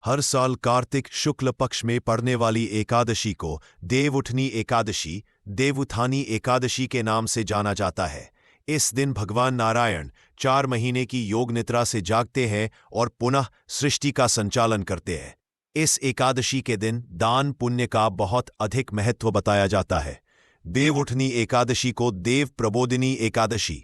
हर साल कार्तिक शुक्ल पक्ष में पड़ने वाली एकादशी को देवउठनी एकादशी, देवउत्थानी एकादशी के नाम से जाना जाता है। इस दिन भगवान नारायण 4 महीने की योग निद्रा से जागते हैं और पुनः सृष्टि का संचालन करते हैं। इस एकादशी के दिन दान पुण्य का बहुत अधिक महत्व बताया जाता है। देवउठनी एकादशी को देव प्रबोधिनी एकादशी,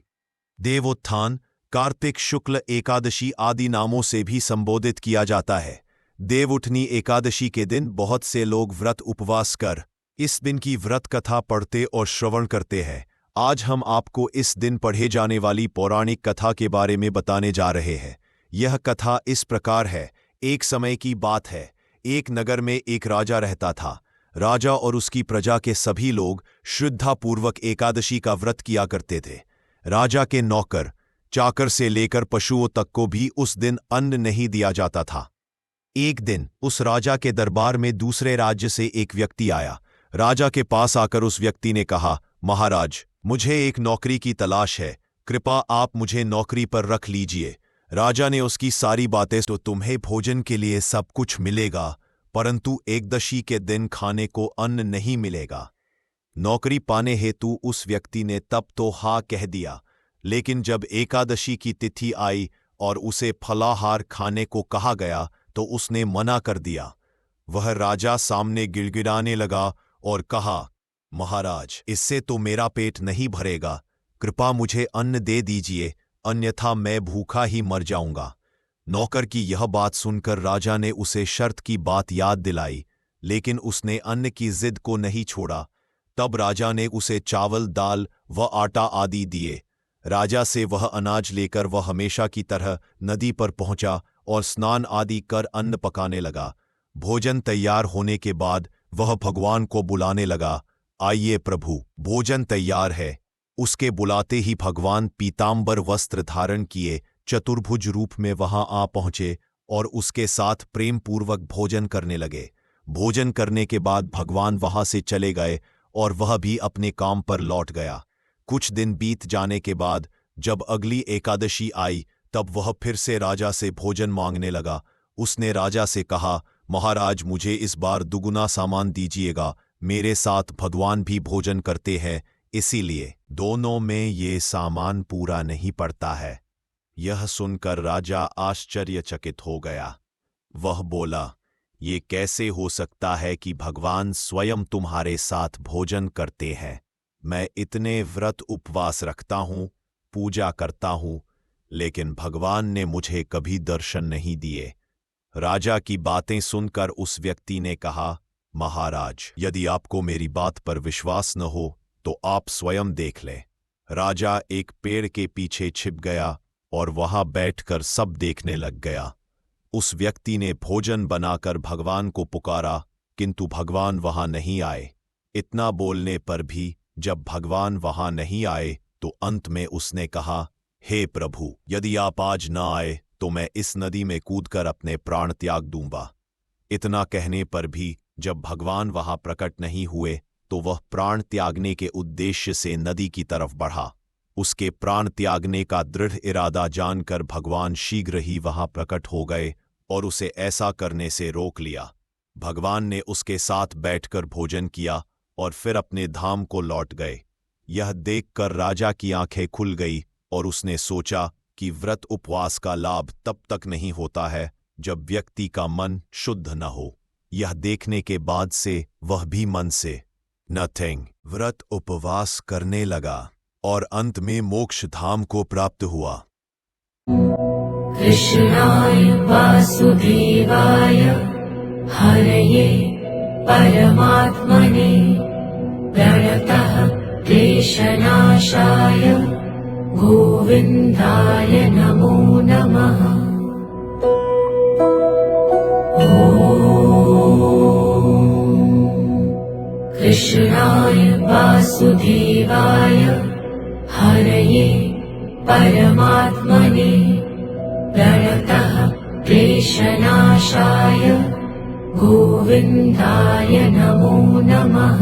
देवोत्थान, कार्तिक शुक्ल एकादशी आदि नामों से भी संबोधित किया जाता है। देवउठनी एकादशी के दिन बहुत से लोग व्रत उपवास कर इस दिन की व्रत कथा पढ़ते और श्रवण करते हैं। आज हम आपको इस दिन पढ़े जाने वाली पौराणिक कथा के बारे में बताने जा रहे हैं। यह कथा इस प्रकार है। एक समय की बात है। एक नगर में एक राजा रहता था। राजा और उसकी प्रजा के सभी लोग श्रद्धापूर्वक एकादशी का व्रत किया करते थे। राजा के नौकर चाकर से लेकर पशुओं तक को भी उस दिन अन्न नहीं दिया जाता था। एक दिन उस राजा के दरबार में दूसरे राज्य से एक व्यक्ति आया। राजा के पास आकर उस व्यक्ति ने कहा, महाराज, मुझे एक नौकरी की तलाश है, कृपा आप मुझे नौकरी पर रख लीजिए। राजा ने उसकी सारी बातें तो तुम्हें भोजन के लिए सब कुछ मिलेगा, परंतु एकदशी के दिन खाने को अन्न नहीं मिलेगा। नौकरी पाने हेतु उस व्यक्ति ने तब तो हाँ कह दिया, लेकिन जब एकादशी की तिथि आई और उसे फलाहार खाने को कहा गया तो उसने मना कर दिया। वह राजा सामने गिड़गिड़ाने लगा और कहा, महाराज, इससे तो मेरा पेट नहीं भरेगा, कृपा मुझे अन्न दे दीजिए, अन्यथा मैं भूखा ही मर जाऊंगा। नौकर की यह बात सुनकर राजा ने उसे शर्त की बात याद दिलाई, लेकिन उसने अन्न की जिद को नहीं छोड़ा। तब राजा ने उसे चावल, दाल व आटा आदि दिए। राजा से वह अनाज लेकर वह हमेशा की तरह नदी पर पहुंचा और स्नान आदि कर अन्न पकाने लगा। भोजन तैयार होने के बाद वह भगवान को बुलाने लगा, आइए प्रभु, भोजन तैयार है। उसके बुलाते ही भगवान पीतांबर वस्त्र धारण किए चतुर्भुज रूप में वहां आ पहुंचे और उसके साथ प्रेम पूर्वक भोजन करने लगे। भोजन करने के बाद भगवान वहां से चले गए और वह भी अपने काम पर लौट गया। कुछ दिन बीत जाने के बाद जब अगली एकादशी आई तब वह फिर से राजा से भोजन मांगने लगा। उसने राजा से कहा, महाराज, मुझे इस बार दुगुना सामान दीजिएगा, मेरे साथ भगवान भी भोजन करते हैं, इसीलिए दोनों में ये सामान पूरा नहीं पड़ता है। यह सुनकर राजा आश्चर्यचकित हो गया। वह बोला, ये कैसे हो सकता है कि भगवान स्वयं तुम्हारे साथ भोजन करते हैं? मैं इतने व्रत उपवास रखता हूं, पूजा करता हूं, लेकिन भगवान ने मुझे कभी दर्शन नहीं दिए। राजा की बातें सुनकर उस व्यक्ति ने कहा, महाराज, यदि आपको मेरी बात पर विश्वास न हो तो आप स्वयं देख लें। राजा एक पेड़ के पीछे छिप गया और वहां बैठकर सब देखने लग गया। उस व्यक्ति ने भोजन बनाकर भगवान को पुकारा, किंतु भगवान वहां नहीं आए। इतना बोलने पर भी जब भगवान वहां नहीं आए तो अंत में उसने कहा, हे प्रभु, यदि आप आज न आए तो मैं इस नदी में कूदकर अपने प्राण त्याग दूंगा। इतना कहने पर भी जब भगवान वहां प्रकट नहीं हुए तो वह प्राण त्यागने के उद्देश्य से नदी की तरफ बढ़ा। उसके प्राण त्यागने का दृढ़ इरादा जानकर भगवान शीघ्र ही वहां प्रकट हो गए और उसे ऐसा करने से रोक लिया। भगवान ने उसके साथ बैठकर भोजन किया और फिर अपने धाम को लौट गए। यह देखकर राजा की आंखें खुल गई और उसने सोचा कि व्रत उपवास का लाभ तब तक नहीं होता है जब व्यक्ति का मन शुद्ध न हो। यह देखने के बाद से वह भी मन से नथिंग व्रत उपवास करने लगा और अंत में मोक्ष धाम को प्राप्त हुआ। कृष्णाय वासुदेवाय हरये परमात्मने प्रणतः क्लेशनाशाय गोविन्दाय नमो नमः। कृष्णाय वासुदेवाय हरये परमात्मने प्रणतः क्लेशनाशाय गोविन्दाय नमो नमः।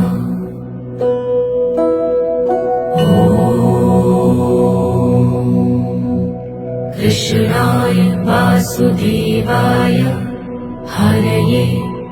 कृष्णाय वासुदेवाय हरये